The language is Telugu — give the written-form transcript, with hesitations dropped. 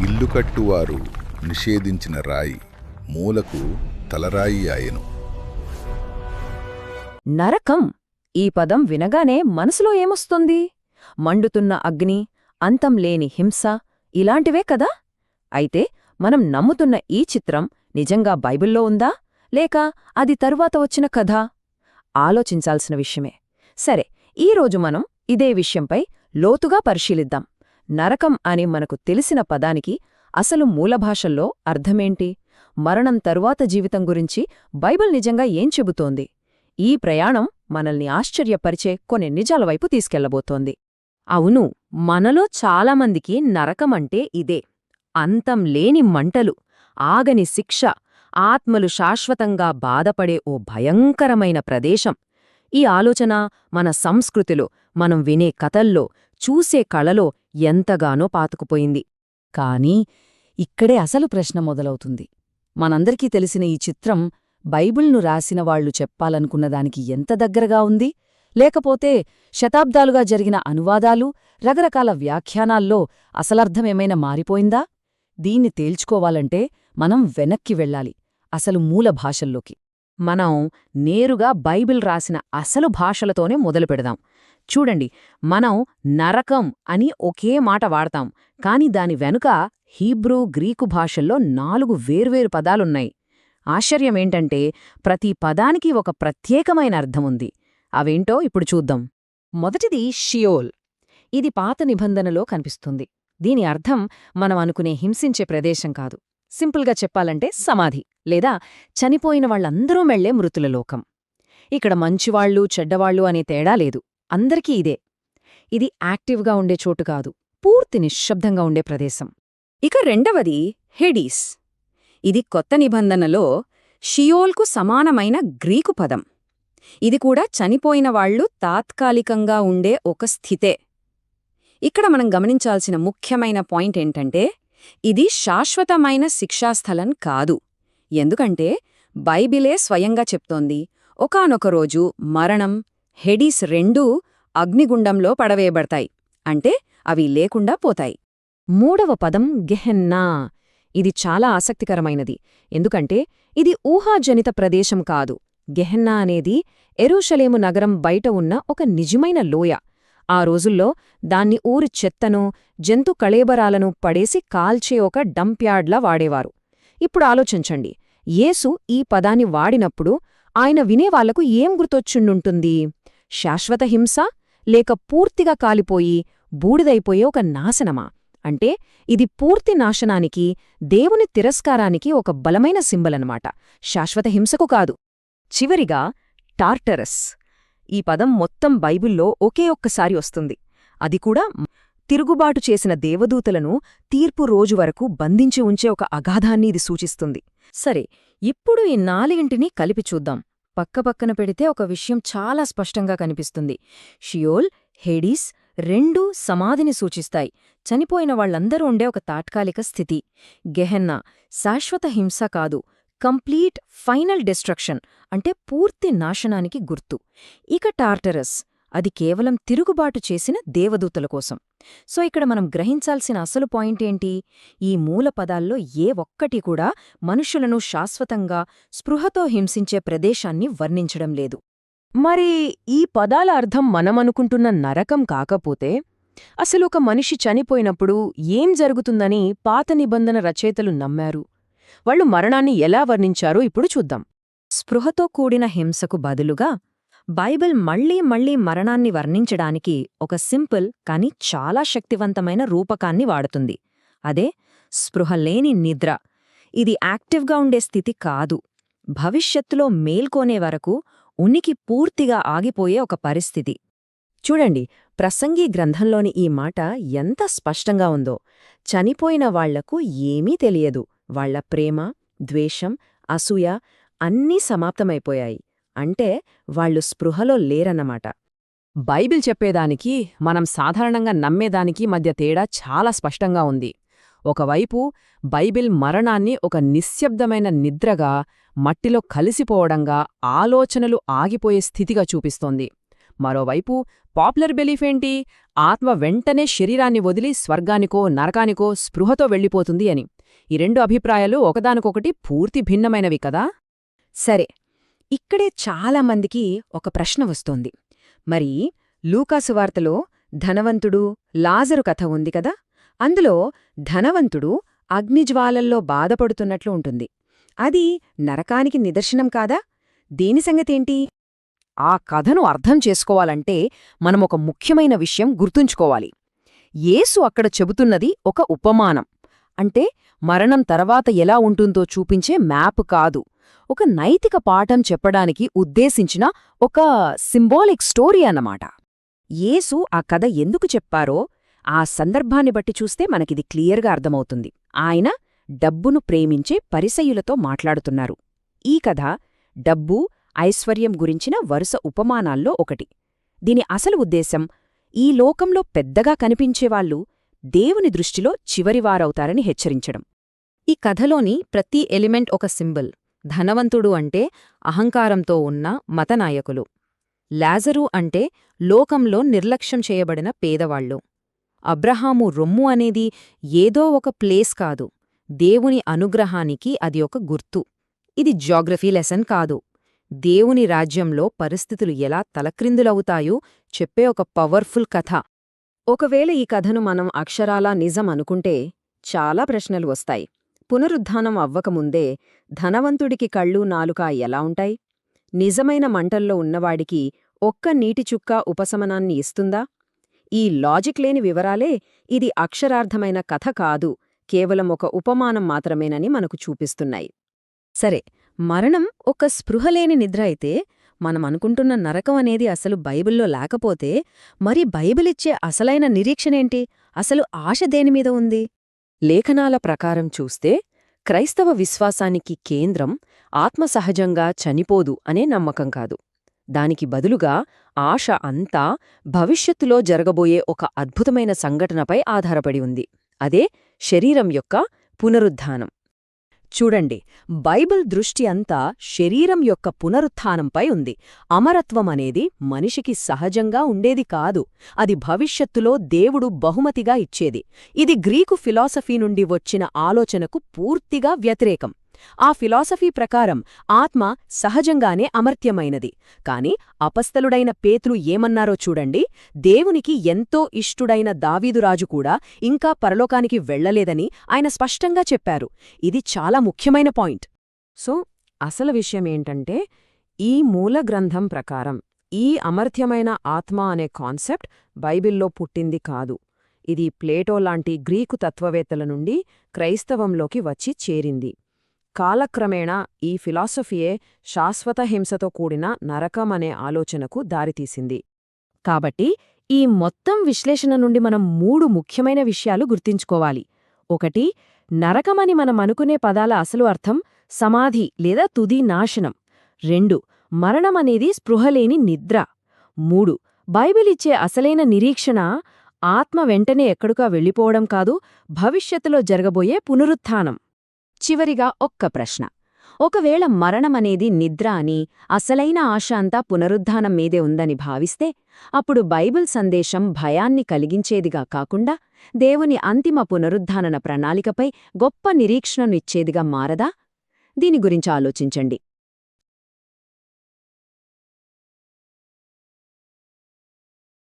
ఇల్లు కట్టువారు నిషేధించిన రాయి మూలకు తలరాయి ఆయెను. నరకం ఈ పదం వినగానే మనసులో ఏమొస్తుంది? మండుతున్న అగ్ని, అంతం లేని హింస ఇలాంటివే కదా? అయితే మనం నమ్ముతున్న ఈ చిత్రం నిజంగా బైబిల్లో ఉందా, లేక అది తరువాత వచ్చిన కథ? ఆలోచించాల్సిన విషయమే. సరే, ఈరోజు మనం ఇదే విషయంపై లోతుగా పరిశీలిద్దాం. నరకం అని మనకు తెలిసిన పదానికి అసలు మూలభాషల్లో అర్థమేంటి? మరణం తరువాత జీవితం గురించి బైబిల్ నిజంగా ఏం చెబుతోంది? ఈ ప్రయాణం మనల్ని ఆశ్చర్యపరిచే కొన్ని నిజాల వైపు తీసుకెళ్లబోతోంది. అవును, మనలో చాలామందికి నరకమంటే ఇదే. అంతం లేని మంటలు, ఆగని శిక్ష, ఆత్మలు శాశ్వతంగా బాధపడే ఓ భయంకరమైన ప్రదేశం. ఈ ఆలోచన మన సంస్కృతిలో, మనం వినే కథల్లో, చూసే కళలో ఎంతగానో పాతుకుపోయింది. కానీ ఇక్కడే అసలు ప్రశ్న మొదలవుతుంది. మనందరికీ తెలిసిన ఈ చిత్రం బైబిల్ను రాసిన వాళ్లు చెప్పాలనుకున్నదానికి ఎంత దగ్గరగా ఉంది? లేకపోతే శతాబ్దాలుగా జరిగిన అనువాదాలు, రకరకాల వ్యాఖ్యానాల్లో అసలర్థమేమైనా మారిపోయిందా? దీన్ని తేల్చుకోవాలంటే మనం వెనక్కి వెళ్ళాలి, అసలు మూల భాషల్లోకి. మనం నేరుగా బైబిల్ రాసిన అసలు భాషలతోనే మొదలుపెడదాం. చూడండి, మనం నరకం అని ఒకే మాట వాడతాం, కాని దాని వెనుక హీబ్రూ, గ్రీకు భాషల్లో 4 వేర్వేరు పదాలున్నాయి. ఆశ్చర్యమేంటంటే ప్రతి పదానికి ఒక ప్రత్యేకమైన అర్థముంది. అవేంటో ఇప్పుడు చూద్దాం. మొదటిది షియోల్. ఇది పాత నిబంధనలో కనిపిస్తుంది. దీని అర్థం మనం అనుకునే హింసించే ప్రదేశం కాదు. సింపుల్గా చెప్పాలంటే సమాధి, లేదా చనిపోయిన వాళ్లందరూ మెళ్లే మృతుల లోకం. ఇక్కడ మంచివాళ్లు, చెడ్డవాళ్లు అనే తేడా లేదు, అందరికీ ఇదే. ఇది యాక్టివ్గా ఉండే చోటు కాదు, పూర్తి నిశ్శబ్దంగా ఉండే ప్రదేశం. ఇక రెండవది హెడీస్. ఇది కొత్త నిబంధనలో షియోల్కు సమానమైన గ్రీకు పదం. ఇది కూడా చనిపోయిన వాళ్లు తాత్కాలికంగా ఉండే ఒక స్థితే. ఇక్కడ మనం గమనించాల్సిన ముఖ్యమైన పాయింట్ ఏంటంటే, ఇది శాశ్వతమైన శిక్షాస్థలం కాదు. ఎందుకంటే బైబిలే స్వయంగా చెప్తోంది, ఒకానొక రోజు మరణం, హెడీస్ రెండూ అగ్నిగుండంలో పడవేయబడతాయి. అంటే అవి లేకుండా పోతాయి. మూడవ పదం గెహెన్నా. ఇది చాలా ఆసక్తికరమైనది, ఎందుకంటే ఇది ఊహాజనిత ప్రదేశం కాదు. గెహెన్నా అనేది యెరూషలేము నగరం బయట ఉన్న ఒక నిజమైన లోయ. ఆ రోజుల్లో దాన్ని ఊరి చెత్తను, జంతు కళేబరాలను పడేసి కాల్చే ఒక డంప్యార్డ్లా వాడేవారు. ఇప్పుడు ఆలోచించండి, యేసు ఈ పదాన్ని వాడినప్పుడు ఆయన వినేవాళ్లకు ఏం గుర్తొచ్చుండుంటుంది? శాశ్వత హింస, లేక పూర్తిగా కాలిపోయి బూడిదైపోయే ఒక నాశనమా? అంటే ఇది పూర్తి నాశనానికి, దేవుని తిరస్కారానికి ఒక బలమైన సింబలనమాట, శాశ్వత హింసకు కాదు. చివరిగా టార్టరస్. ఈ పదం మొత్తం బైబిల్లో ఒకే ఒక్కసారి వస్తుంది. అది కూడా తిరుగుబాటు చేసిన దేవదూతలను తీర్పు రోజు వరకు బంధించి ఉంచే ఒక అగాధాన్ని ఇది సూచిస్తుంది. సరే, ఇప్పుడు ఈ 4 కలిపి చూద్దాం. పక్కపక్కన పెడితే ఒక విషయం చాలా స్పష్టంగా కనిపిస్తుంది. షియోల్, హేడీస్ రెండూ సమాధిని సూచిస్తాయి, చనిపోయిన వాళ్లందరూ ఉండే ఒక తాత్కాలిక స్థితి. గెహెన్నా శాశ్వత హింస కాదు, కంప్లీట్ ఫైనల్ డిస్ట్రక్షన్, అంటే పూర్తి నాశనానికి గుర్తు. ఇక టార్టరస్, అది కేవలం తిరుగుబాటు చేసిన దేవదూతల కోసం. సో ఇక్కడ మనం గ్రహించాల్సిన అసలు పాయింట్ ఏంటి? ఈ మూల పదాల్లో ఏ ఒక్కటి కూడా మనుషులను శాశ్వతంగా స్పృహతో హింసించే ప్రదేశాన్ని వర్ణించడం లేదు. మరి ఈ పదాల అర్థం మనమనుకుంటున్న నరకం కాకపోతే అసలు ఒక మనిషి చనిపోయినప్పుడు ఏం జరుగుతుందని పాత నిబంధన రచయితలు నమ్మారు? వాళ్లు మరణాన్ని ఎలా వర్ణించారో ఇప్పుడు చూద్దాం. స్పృహతో కూడిన హింసకు బదులుగా బైబిల్ మళ్లీ మళ్లీ మరణాన్ని వర్ణించడానికి ఒక సింపుల్ కాని చాలా శక్తివంతమైన రూపకాన్ని వాడుతుంది. అదే స్పృహలేని నిద్ర. ఇది యాక్టివ్గా ఉండే స్థితి కాదు, భవిష్యత్తులో మేల్కొనే వరకు ఉనికి పూర్తిగా ఆగిపోయే ఒక పరిస్థితి. చూడండి, ప్రసంగి గ్రంథంలోని ఈ మాట ఎంత స్పష్టంగా ఉందో. చనిపోయిన వాళ్లకు ఏమీ తెలియదు, వాళ్ల ప్రేమ, ద్వేషం, అసూయ అన్నీ సమాప్తమైపోయాయి. అంటే వాళ్లు స్పృహలో లేరన్నమాట. బైబిల్ చెప్పేదానికి మనం సాధారణంగా నమ్మేదానికి మధ్య తేడా చాలా స్పష్టంగా ఉంది. ఒకవైపు బైబిల్ మరణాన్ని ఒక నిశ్శబ్దమైన నిద్రగా, మట్టిలో కలిసిపోవడంగా, ఆలోచనలు ఆగిపోయే స్థితిగా చూపిస్తోంది. మరోవైపు పాపులర్ బిలీఫ్ ఏంటి? ఆత్మ వెంటనే శరీరాన్ని వదిలి స్వర్గానికో నరకానికో స్పృహతో వెళ్ళిపోతుంది అని. ఈ రెండు అభిప్రాయాలు ఒకదానికొకటి పూర్తి భిన్నమైనవి కదా. సరే, ఇక్కడే చాలామందికి ఒక ప్రశ్న వస్తోంది. మరి లూకాసు వార్తలో ధనవంతుడు లాజరు కథ ఉంది కదా, అందులో ధనవంతుడు అగ్నిజ్వాలల్లో బాధపడుతున్నట్లు ఉంటుంది. అది నరకానికి నిదర్శనం కాదా? దీని సంగతేంటి? ఆ కథను అర్థం చేసుకోవాలంటే మనమొక ముఖ్యమైన విషయం గుర్తుంచుకోవాలి. యేసు అక్కడ చెబుతున్నది ఒక ఉపమానం. అంటే మరణం తర్వాత ఎలా ఉంటుందో చూపించే మ్యాప్ కాదు, ఒక నైతిక పాఠం చెప్పడానికి ఉద్దేశించిన ఒక సింబాలిక్ స్టోరీ అన్నమాట. యేసు ఆ కథ ఎందుకు చెప్పారో ఆ సందర్భాన్ని బట్టి చూస్తే మనకిది క్లియర్గా అర్థమవుతుంది. ఆయన డబ్బును ప్రేమించే పరిసయ్యులతో మాట్లాడుతున్నారు. ఈ కథ డబ్బు, ఐశ్వర్యం గురించిన వరుస ఉపమానాల్లో ఒకటి. దీని అసలు ఉద్దేశం ఈ లోకంలో పెద్దగా కనిపించేవాళ్లు దేవుని దృష్టిలో చివరివారవుతారని హెచ్చరించడం. ఈ కథలోని ప్రతి ఎలిమెంట్ ఒక సింబల్. ధనవంతుడు అంటే అహంకారంతో ఉన్న మతనాయకులు, లాజరు అంటే లోకంలో నిర్లక్ష్యం చేయబడిన పేదవాళ్లు, అబ్రహాము రొమ్ము అనేది ఏదో ఒక ప్లేస్ కాదు, దేవుని అనుగ్రహానికి అది ఒక గుర్తు. ఇది జాగ్రఫీ లెసన్ కాదు, దేవుని రాజ్యంలో పరిస్థితులు ఎలా తలక్రిందులవుతాయో చెప్పే ఒక పవర్ఫుల్ కథ. ఒకవేళ ఈ కథను మనం అక్షరాలా నిజం అనుకుంటే చాలా ప్రశ్నలు వస్తాయి. పునరుద్ధానం అవ్వకముందే ధనవంతుడికి కళ్ళు నాలుక ఎలా ఉంటాయి? నిజమైన మంటల్లో ఉన్నవాడికి ఒక్క నీటిచుక్క ఉపశమనాన్ని ఇస్తుందా? ఈ లాజిక్ లేని వివరాలే ఇది అక్షరార్థమైన కథ కాదు, కేవలం ఒక ఉపమానం మాత్రమేనని మనకు చూపిస్తున్నాయి. సరే, మరణం ఒక స్పృహలేని నిద్ర అయితే, మనమనుకుంటున్న నరకం అనేది అసలు బైబిల్లో లేకపోతే మరి బైబిలిచ్చే అసలైన నిరీక్షణేంటి? అసలు ఆశ దేనిమీద ఉంది? లేఖనాల ప్రకారం చూస్తే క్రైస్తవ విశ్వాసానికి కేంద్రం ఆత్మసహజంగా చనిపోదు అనే నమ్మకం కాదు. దానికి బదులుగా ఆశ అంతా భవిష్యత్తులో జరగబోయే ఒక అద్భుతమైన సంఘటనపై ఆధారపడి ఉంది. అదే శరీరం యొక్క పునరుద్ధానం. చూడండి, బైబిల్ దృష్టి అంతా శరీరం యొక్క పునరుత్థానంపై ఉంది. అమరత్వమనేది మనిషికి సహజంగా ఉండేది కాదు, అది భవిష్యత్తులో దేవుడు బహుమతిగా ఇచ్చేది. ఇది గ్రీకు ఫిలాసఫీ నుండి వచ్చిన ఆలోచనకు పూర్తిగా వ్యతిరేకం. ఆ ఫిలాసఫీ ప్రకారం ఆత్మ సహజంగానే అమర్త్యమైనది. కాని అపస్తలుడైన పేతురు ఏమన్నారో చూడండి. దేవునికి ఎంతో ఇష్టుడైన దావీదురాజు కూడా ఇంకా పరలోకానికి వెళ్లలేదని ఆయన స్పష్టంగా చెప్పారు. ఇది చాలా ముఖ్యమైన పాయింట్. సో అసలు విషయమేంటంటే, ఈ మూల గ్రంథం ప్రకారం ఈ అమర్త్యమైన ఆత్మ అనే కాన్సెప్ట్ బైబిల్లో పుట్టింది కాదు. ఇది ప్లేటో లాంటి గ్రీకు తత్వవేత్తల నుండి క్రైస్తవంలోకి వచ్చి చేరింది. కాలక్రమేణా ఈ ఫిలాసఫీయే శాశ్వత హింసతో కూడిన నరకం అనే ఆలోచనకు దారితీసింది. కాబట్టి ఈ మొత్తం విశ్లేషణ నుండి మనం 3 ముఖ్యమైన విషయాలు గుర్తించుకోవాలి. 1. నరకమని మనమనుకునే పదాల అసలు అర్థం సమాధి లేదా తుది నాశనం. 2. మరణమనేది స్పృహలేని నిద్ర. 3. బైబిలిచ్చే అసలైన నిరీక్షణ ఆత్మ వెంటనే ఎక్కడుకా వెళ్ళిపోవడం కాదు, భవిష్యత్తులో జరగబోయే పునరుత్థానం. చివరిగా ఒక్క ప్రశ్న. ఒకవేళ మరణమనేది నిద్ర అని, అసలైన ఆశ అంతా పునరుద్ధానం మీదే ఉందని భావిస్తే, అప్పుడు బైబిల్ సందేశం భయాన్ని కలిగించేదిగా కాకుండా దేవుని అంతిమ పునరుద్ధానన ప్రణాళికపై గొప్ప నిరీక్షణనిచ్చేదిగా మారదా? దీని గురించి ఆలోచించండి.